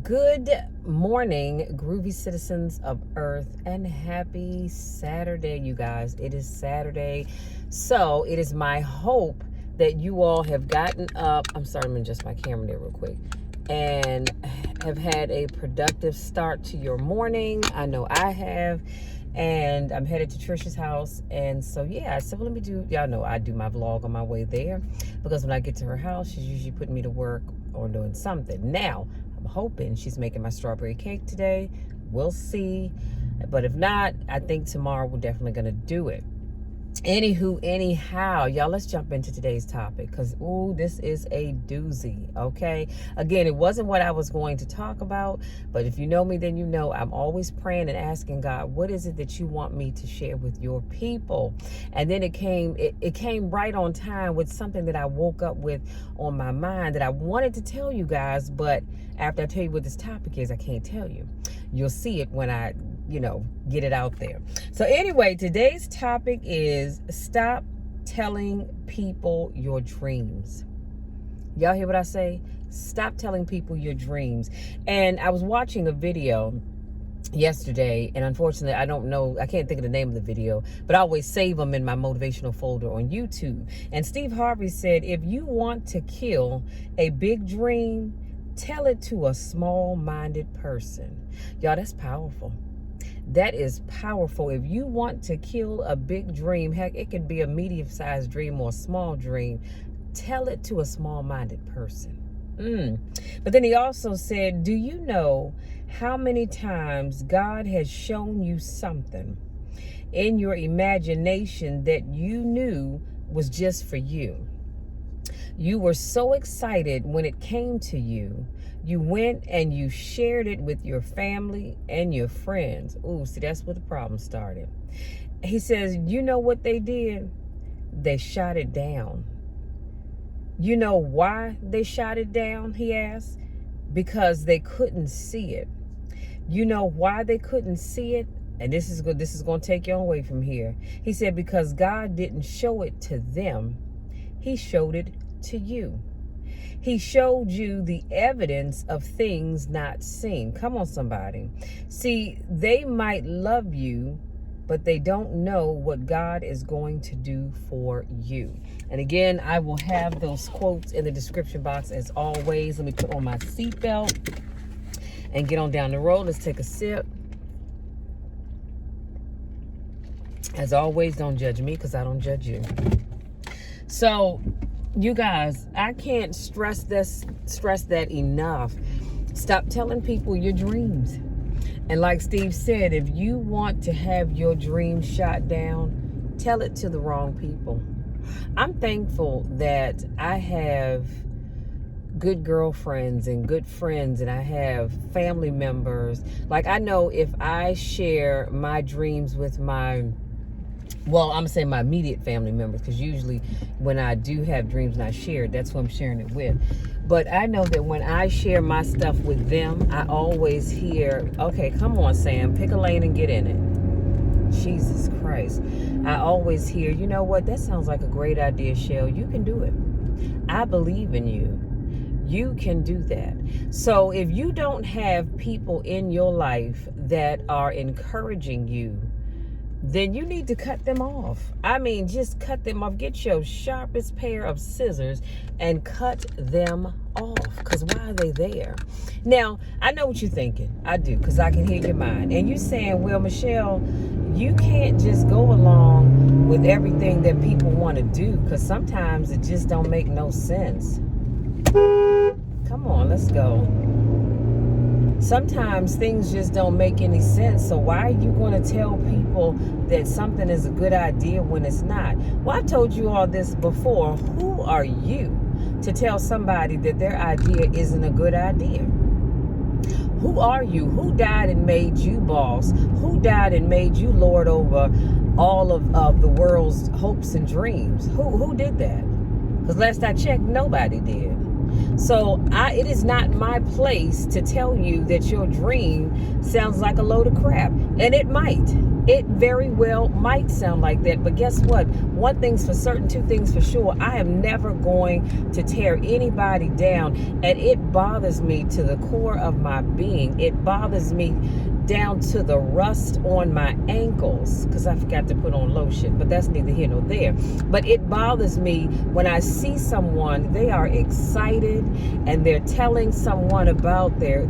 Good morning, groovy citizens of Earth, and happy Saturday, you guys. It is Saturday, so it is my hope that you all have gotten up. I'm sorry, I'm gonna adjust my camera there real quick, and have had a productive start to your morning. I know I have. And I'm headed to Trisha's house. And so, yeah, so let me do, y'all know I do my vlog on my way there, because when I get to her house, she's usually putting me to work or doing something. Now, I'm hoping she's making my strawberry cake today. We'll see. But if not, I think tomorrow we're definitely going to do it. Anyhow, y'all, let's jump into today's topic, because this is a doozy. Okay, again, it wasn't what I was going to talk about, but if you know me, then you know I'm always praying and asking God, what is it that you want me to share with your people? And then it came right on time with something that I woke up with on my mind that I wanted to tell you guys, but after I tell you what this topic is, I can't tell you. You'll see it when I get it out there. So anyway, today's topic is stop telling people your dreams. Y'all hear what I say? Stop telling people your dreams. And I was watching a video yesterday, and unfortunately I can't think of the name of the video, but I always save them in my motivational folder on YouTube. And Steve Harvey said, if you want to kill a big dream, tell it to a small-minded person. Y'all, that's powerful. That is powerful. If you want to kill a big dream, heck, it could be a medium-sized dream or a small dream, tell it to a small-minded person. But then he also said, do you know how many times God has shown you something in your imagination that you knew was just for you? You were so excited when it came to you. You went and you shared it with your family and your friends. See, that's where the problem started. He says, you know what they did? They shot it down. You know why they shot it down, he asked? Because they couldn't see it. You know why they couldn't see it? And this is going to take you away from here. He said, because God didn't show it to them. He showed it to you. He showed you the evidence of things not seen. Come on, somebody. See, they might love you, but they don't know what God is going to do for you. And again, I will have those quotes in the description box as always. Let me put on my seatbelt and get on down the road. Let's take a sip. As always, don't judge me, because I don't judge you. So, you guys, I can't stress that enough. Stop telling people your dreams. And like Steve said, if you want to have your dreams shot down, tell it to the wrong people. I'm thankful that I have good girlfriends and good friends, and I have family members. Like, I know if I share my dreams with my immediate family members, because usually when I do have dreams and I share, that's who I'm sharing it with. But I know that when I share my stuff with them, I always hear, okay, come on, Sam, pick a lane and get in it. Jesus Christ. I always hear, you know what, that sounds like a great idea, Shell. You can do it. I believe in you. You can do that. So if you don't have people in your life that are encouraging you, then you need to cut them off. I mean, just cut them off. Get your sharpest pair of scissors and cut them off. Because why are they there? Now, I know what you're thinking. I do, because I can hear your mind. And you saying, well, Michelle, you can't just go along with everything that people want to do, because sometimes it just don't make no sense. Come on, let's go. Sometimes things just don't make any sense. So why are you going to tell people that something is a good idea when it's not? Well, I've told you all this before. Who are you to tell somebody that their idea isn't a good idea? Who are you? Who died and made you boss? Who died and made you lord over all of the world's hopes and dreams? Who did that? Because last I checked, nobody did. So it is not my place to tell you that your dream sounds like a load of crap. And it might. It very well might sound like that, but guess what? One thing's for certain, two things for sure. I am never going to tear anybody down, and it bothers me to the core of my being. It bothers me down to the rust on my ankles, because I forgot to put on lotion, but that's neither here nor there. But it bothers me when I see someone, they are excited and they're telling someone about their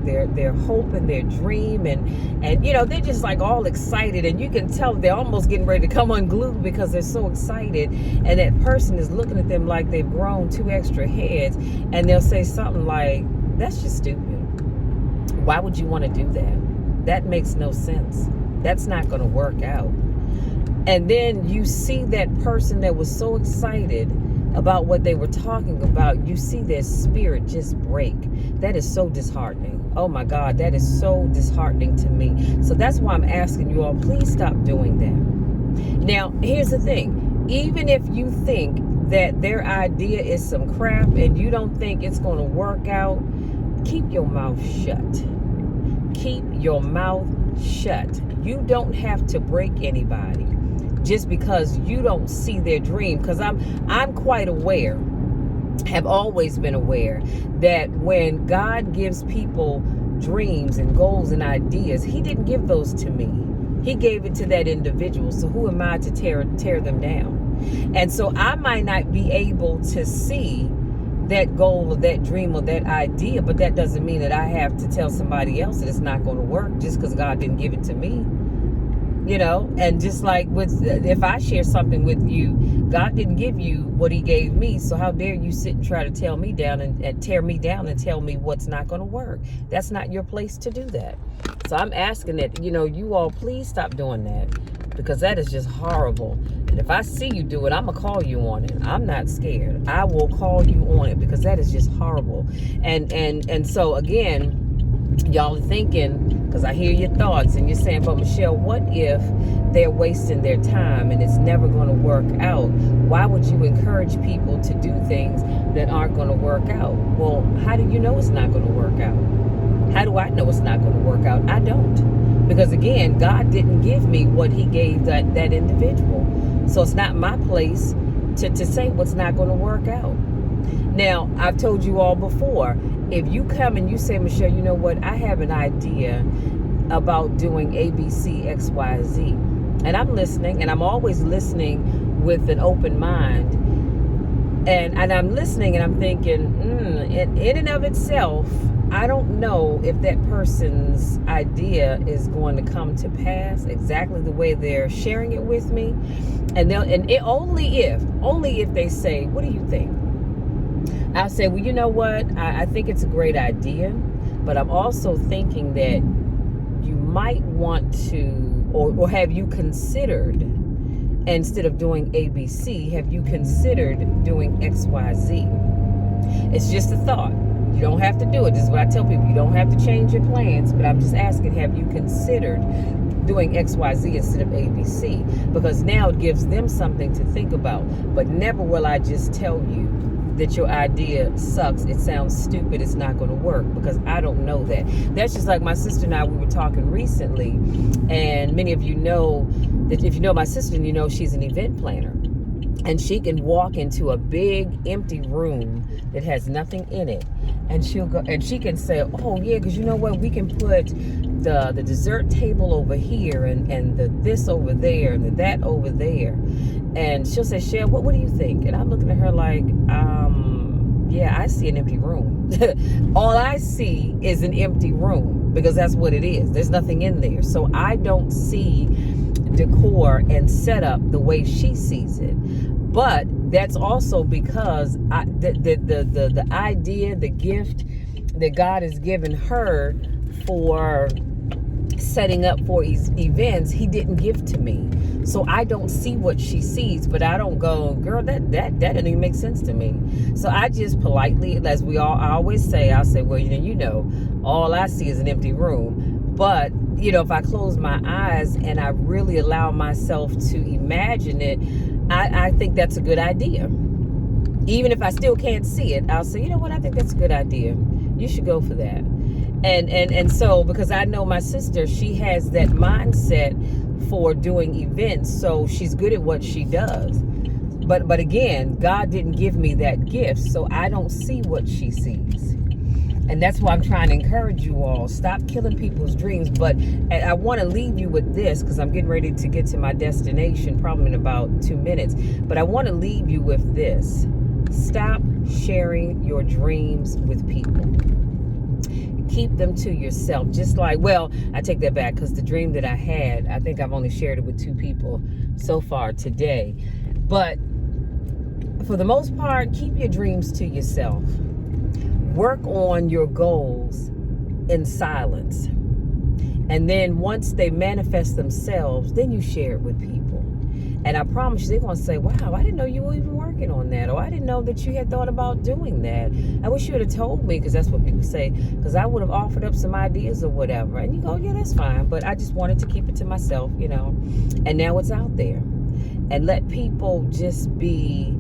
hope and their dream, and you know, they're just like all excited, and you can tell they're almost getting ready to come unglued because they're so excited, and that person is looking at them like they've grown 2 extra heads, and they'll say something like, that's just stupid. Why would you want to do that? That makes no sense. That's not going to work out. And then you see that person that was so excited about what they were talking about, you see their spirit just break. That is so disheartening. Oh my God, that is so disheartening to me. So that's why I'm asking you all, please stop doing that. Now, here's the thing. Even if you think that their idea is some crap and you don't think it's going to work out, keep your mouth shut. Keep your mouth shut. You don't have to break anybody just because you don't see their dream. Because I'm quite aware, have always been aware, that when God gives people dreams and goals and ideas, he didn't give those to me. He gave it to that individual. So who am I to tear them down? And so I might not be able to see that goal or that dream or that idea, but that doesn't mean that I have to tell somebody else that it's not going to work just because God didn't give it to me. You know, and just like with, if I share something with you, God didn't give you what he gave me, so how dare you sit and try to tear me down and tear me down and tell me what's not going to work. That's not your place to do that. So I'm asking that, you know, you all please stop doing that, because that is just horrible. And if I see you do it, I'm going to call you on it. I'm not scared. I will call you on it, because that is just horrible. And so again, y'all are thinking, because I hear your thoughts, and you're saying, but Michelle, what if they're wasting their time and it's never going to work out? Why would you encourage people to do things that aren't going to work out? Well, how do you know it's not going to work out? How do I know it's not going to work out? I don't. Because again, God didn't give me what he gave that individual. So it's not my place to say what's not going to work out. Now, I've told you all before, if you come and you say, Michelle, you know what, I have an idea about doing A, B, C, X, Y, Z. And I'm listening, and I'm always listening with an open mind. And I'm listening, and I'm thinking, in and of itself, I don't know if that person's idea is going to come to pass exactly the way they're sharing it with me. Only if they say, what do you think? I'll say, well, you know what? I think it's a great idea, but I'm also thinking that you might want to, or have you considered, instead of doing ABC, have you considered doing XYZ? It's just a thought. You don't have to do it. This is what I tell people. You don't have to change your plans, but I'm just asking, have you considered doing XYZ instead of ABC? Because now it gives them something to think about. But never will I just tell you that your idea sucks, it sounds stupid, it's not going to work, because I don't know that. That's just like my sister and I, we were talking recently, and many of you know that if you know my sister, you know she's an event planner, and she can walk into a big empty room that has nothing in it, and she'll go and she can say, oh yeah, because you know what, we can put the dessert table over here, and the this over there, and the that over there. And she'll say, Cheryl, what do you think? And I'm looking at her like, yeah, I see an empty room. All I see is an empty room, because that's what it is. There's nothing in there. So I don't see decor and setup the way she sees it. But that's also because the idea, the gift that God has given her for setting up for events, he didn't give to me. So I don't see what she sees, but I don't go, girl, that doesn't even make sense to me. So I just politely, as I always say, I'll say, well, you know, all I see is an empty room. But, you know, if I close my eyes and I really allow myself to imagine it, I think that's a good idea. Even if I still can't see it, I'll say, you know what, I think that's a good idea. You should go for that. And so, because I know my sister, she has that mindset for doing events, so she's good at what she does. But again, God didn't give me that gift, so I don't see what she sees. And that's why I'm trying to encourage you all. Stop killing people's dreams. But I want to leave you with this, because I'm getting ready to get to my destination probably in about 2 minutes. But I want to leave you with this. Stop sharing your dreams with people. Keep them to yourself. Just like, well, I take that back, because the dream that I had, I think I've only shared it with 2 people so far today. But for the most part, keep your dreams to yourself. Work on your goals in silence. And then once they manifest themselves, then you share it with people. And I promise you, they're going to say, wow, I didn't know you were even working on that. Or I didn't know that you had thought about doing that. I wish you would have told me, because that's what people say, because I would have offered up some ideas or whatever. And you go, yeah, that's fine. But I just wanted to keep it to myself, you know. And now it's out there. And let people just be,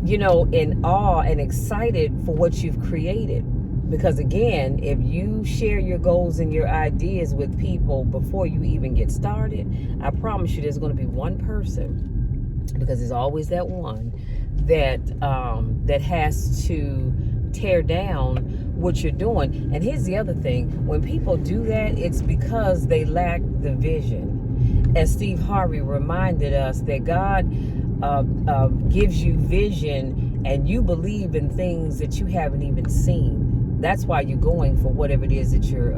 you know, in awe and excited for what you've created. Because again, if you share your goals and your ideas with people before you even get started, I promise you there's going to be one person, because there's always that one that that has to tear down what you're doing. And here's the other thing. When people do that, it's because they lack the vision. As Steve Harvey reminded us, that God gives you vision, and you believe in things that you haven't even seen. That's why you're going for whatever it is that you're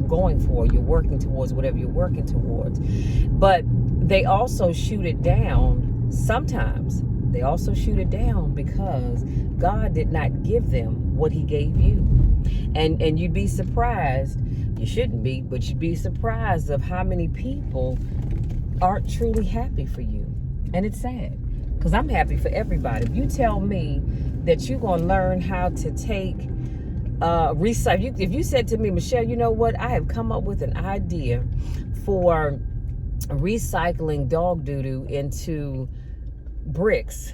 going for. You're working towards whatever you're working towards. But they also shoot it down sometimes. They also shoot it down because God did not give them what he gave you. And you'd be surprised, you shouldn't be, but you'd be surprised of how many people aren't truly happy for you. And it's sad, because I'm happy for everybody. If you tell me that you're going to learn how to take recycle, if you said to me, Michelle, you know what, I have come up with an idea for recycling dog doo-doo into bricks.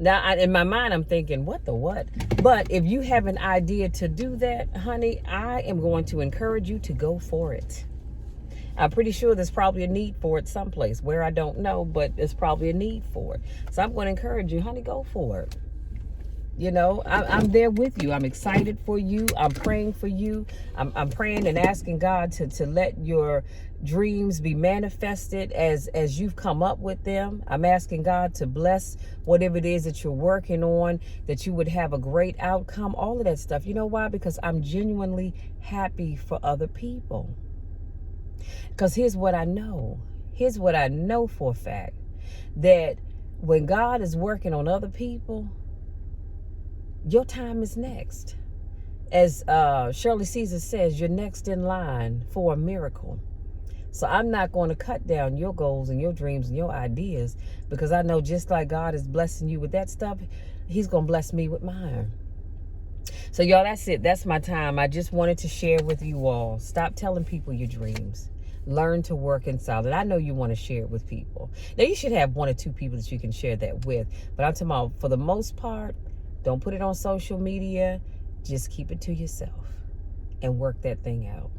Now, in my mind, I'm thinking, what the what? But if you have an idea to do that, honey, I am going to encourage you to go for it. I'm pretty sure there's probably a need for it someplace, where I don't know, but there's probably a need for it. So I'm going to encourage you, honey, go for it. You know, I'm there with you. I'm excited for you. I'm praying for you. I'm praying and asking God to let your dreams be manifested as you've come up with them. I'm asking God to bless whatever it is that you're working on, that you would have a great outcome, all of that stuff. You know why? Because I'm genuinely happy for other people. Because here's what I know. Here's what I know for a fact. That when God is working on other people, your time is next. As Shirley Caesar says, you're next in line for a miracle. So I'm not going to cut down your goals and your dreams and your ideas, because I know just like God is blessing you with that stuff, he's going to bless me with mine. So y'all, that's it. That's my time. I just wanted to share with you all. Stop telling people your dreams. Learn to work in silence. I know you want to share it with people. Now, you should have 1 or 2 people that you can share that with. But I'm talking about, for the most part, don't put it on social media. Just keep it to yourself and work that thing out.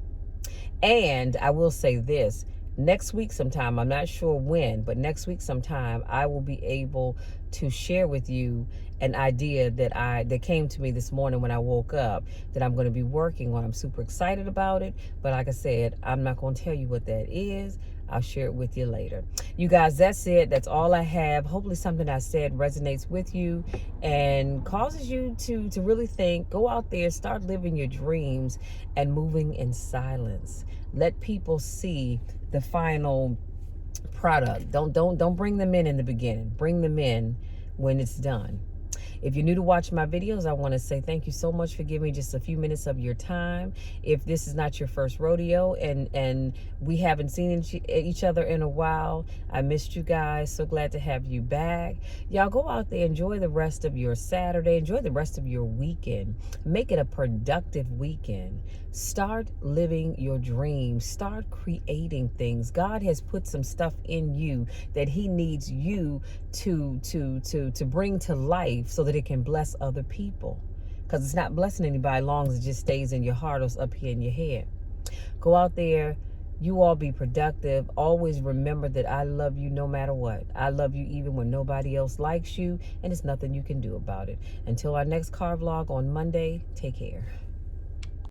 And I will say this. Next week sometime, I'm not sure when, but next week sometime, I will be able to share with you an idea that came to me this morning when I woke up, that I'm going to be working on. I'm super excited about it. But like I said, I'm not going to tell you what that is. I'll share it with you later. You guys, that's it. That's all I have. Hopefully something I said resonates with you and causes you to really think. Go out there, start living your dreams and moving in silence. Let people see the final product. Don't bring them in the beginning. Bring them in when it's done. If you're new to watch my videos, I want to say thank you so much for giving me just a few minutes of your time. If this is not your first rodeo and we haven't seen each other in a while, I missed you guys. So glad to have you back. Y'all go out there, enjoy the rest of your Saturday, enjoy the rest of your weekend. Make it a productive weekend. Start living your dreams. Start creating things. God has put some stuff in you that he needs you to bring to life so that it can bless other people. because it's not blessing anybody as long as it just stays in your heart or up here in your head. Go out there. You all be productive. Always remember that I love you no matter what. I love you even when nobody else likes you, and there's nothing you can do about it. Until our next car vlog on Monday, take care.